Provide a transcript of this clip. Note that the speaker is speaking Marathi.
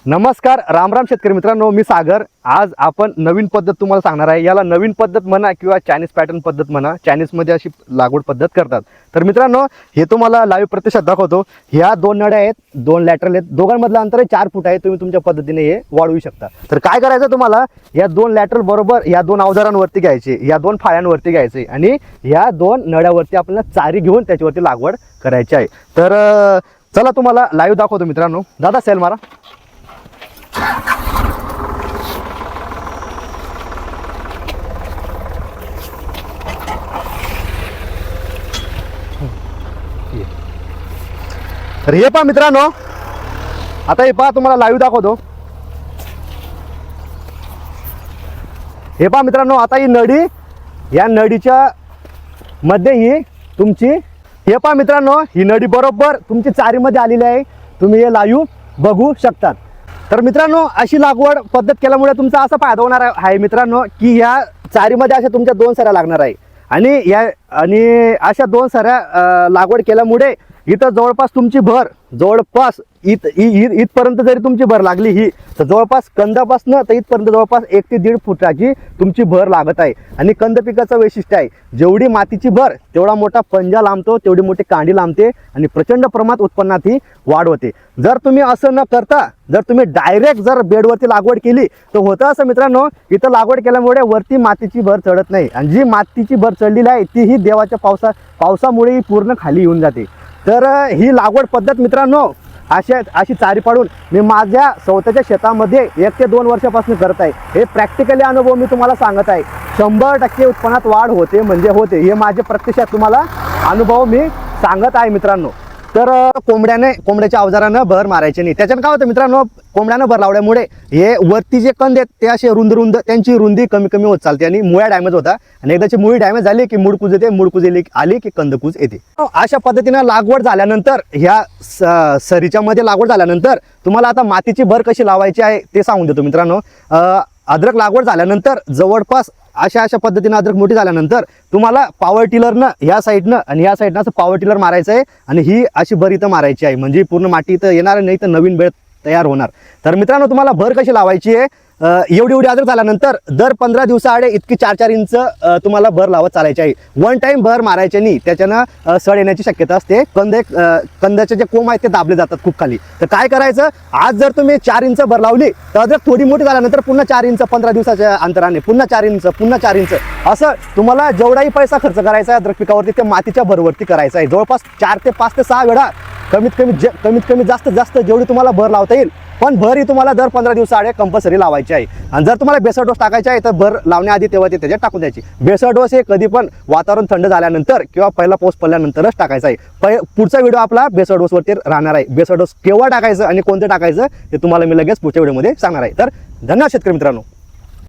नमस्कार, रामराम शेतकरी मित्रांनो, मी सागर। आज आपण नवीन पद्धत तुम्हाला सांगणार आहे। याला नवीन पद्धत म्हणा किंवा चायनीज पॅटर्न पद्धत म्हणा, चायनीजमध्ये अशी लागवड पद्धत करतात। तर मित्रांनो, हे तुम्हाला लाईव्ह प्रत्यक्षात दाखवतो। ह्या दोन नळ्या आहेत, दोन लॅटरल आहेत, दोघांमधलं अंतर 4 फूट आहे। तुम्ही तुमच्या पद्धतीने हे वाढवू शकता। तर काय करायचं, तुम्हाला या दोन लॅटरल बरोबर या दोन अवजारांवरती घ्यायचे, या दोन फाळ्यांवरती घ्यायचे आणि या दोन नळ्यावरती आपल्याला चारी घेऊन त्याच्यावरती लागवड करायची आहे। तर चला तुम्हाला लाईव्ह दाखवतो मित्रांनो। दादा सेल मारा। तर हे पहा मित्रांनो, आता हे पहा तुम्हाला लाईव्ह दाखवतो। हे पहा मित्रांनो, आता ही नळी, या नळीच्या मध्ये ही तुमची, हे पहा मित्रांनो, ही नळी बरोबर तुमची चारीमध्ये आलेली आहे। तुम्ही हे लाईव्ह बघू शकता। तर मित्रांनो, अशी लागवड पद्धत केल्यामुळे तुमचा असा फायदा होणार आहे मित्रांनो, की या चारीमध्ये अशा तुमच्या 2 सऱ्या लागणार आहे आणि अशा 2 सऱ्या लागवड केल्यामुळे इथं जवळपास तुमची भर जवळपास इथपर्यंत जरी तुमची भर लागली ही, तर जवळपास कंदापासून तर इथपर्यंत जवळपास 1 ते 1.5 फुटाची तुमची भर लागत आहे। आणि कंद पिकाचं वैशिष्ट्य आहे, जेवढी मातीची भर तेवढा मोठा पंजा लांबतो, तेवढी मोठी कांडी लांबते आणि प्रचंड प्रमाणात उत्पन्नात ही वाढ होते। जर तुम्ही असं न करता जर तुम्ही डायरेक्ट जर बेडवरती लागवड केली तर होतं असं मित्रांनो, इथं लागवड केल्यामुळे वरती मातीची भर चढत नाही आणि जी मातीची भर चढलेली आहे ती ही देवाच्या पावसामुळे पूर्ण खाली येऊन जाते। तर ही लागवड पद्धत मित्रांनो अशी चारी पाडून मी माझ्या स्वतःच्या शेतामध्ये 1 ते 2 वर्षापासून करत आहे। हे प्रॅक्टिकली अनुभव मी तुम्हाला सांगत आहे। 100% उत्पन्नात वाढ होते म्हणजे होते, हे माझे प्रत्यक्षात तुम्हाला अनुभव मी सांगत आहे मित्रांनो। तर कोंबड्याच्या अवजारानं भर मारायचे नाही। त्याच्यानं काय होतं मित्रांनो, कोंबड्यानं भर लावल्यामुळे हे वरती जे कंद आहेत ते असे रुंद त्यांची रुंदी कमी होत चालते आणि मुळ्या डॅमेज होता आणि एकदाची मुळी डॅमेज झाली की मुडकूज येते, मुडकूज आली की कंदकूज येते। अशा पद्धतीनं लागवड झाल्यानंतर, ह्या सरीच्या मध्ये लागवड झाल्यानंतर तुम्हाला आता मातीची भर कशी लावायची आहे ते सांगून देतो मित्रांनो। अद्रक लागवड झाल्यानंतर जवळपास अशा पद्धतीने अद्रक मोठी झाल्यानंतर तुम्हाला पॉवर टिलरनं ह्या साईडनं आणि ह्या साईडनं असं पॉवर टिलर मारायचं आहे आणि ही अशी भर इथं मारायची आहे, म्हणजे पूर्ण माती इथं येणार नाही तर नवीन बेड तयार होणार। तर मित्रांनो, तुम्हाला भर कशी लावायची आहे, एवढी अद्रक झाल्यानंतर दर 15 दिवसाआडे इतकी 4-4 इंच तुम्हाला भर लावत चालायची आहे। 1 टाइम भर मारायचे नाही, त्याच्यानं सड येण्याची शक्यता असते। कंदाचे जे कोंब आहेत ते दाबले जातात खूप खाली। तर काय करायचं, आज जर तुम्ही 4 इंच भर लावली तर अद्रक थोडी मोठी झाल्यानंतर पुन्हा 4 इंच 15 दिवसाच्या अंतराने पुन्हा 4 इंच पुन्हा 4 इंच असं तुम्हाला जेवढाही पैसा खर्च करायचा आहे अद्रक पिकावरती ते मातीच्या भरवरती करायचा आहे। जवळपास 4 ते 5 ते 6 वेळा कमीत कमी जास्त जेवढी तुम्हाला भर लावता येईल, पण भर ही तुम्हाला दर 15 दिवसाआडे कंपल्सरी लावायची आहे। आणि जर तुम्हाला बेसळ डोस टाकायचा आहे तर भर लावण्याआधी तेव्हा ते त्याच्यात टाकून द्यायची। बेसळ डोस हे कधी पण वातावरण थंड झाल्यानंतर किंवा पहिला पाऊस पडल्यानंतरच टाकायचा आहे। पुढचा व्हिडिओ आपला बेसळ डोसवरती राहणार आहे। बेसळ डोस केव्हा टाकायचं आणि कोणते टाकायचं ते तुम्हाला मी लगेच पुढच्या व्हिडिओमध्ये सांगणार आहे। तर धन्यवाद शेतकरी मित्रांनो।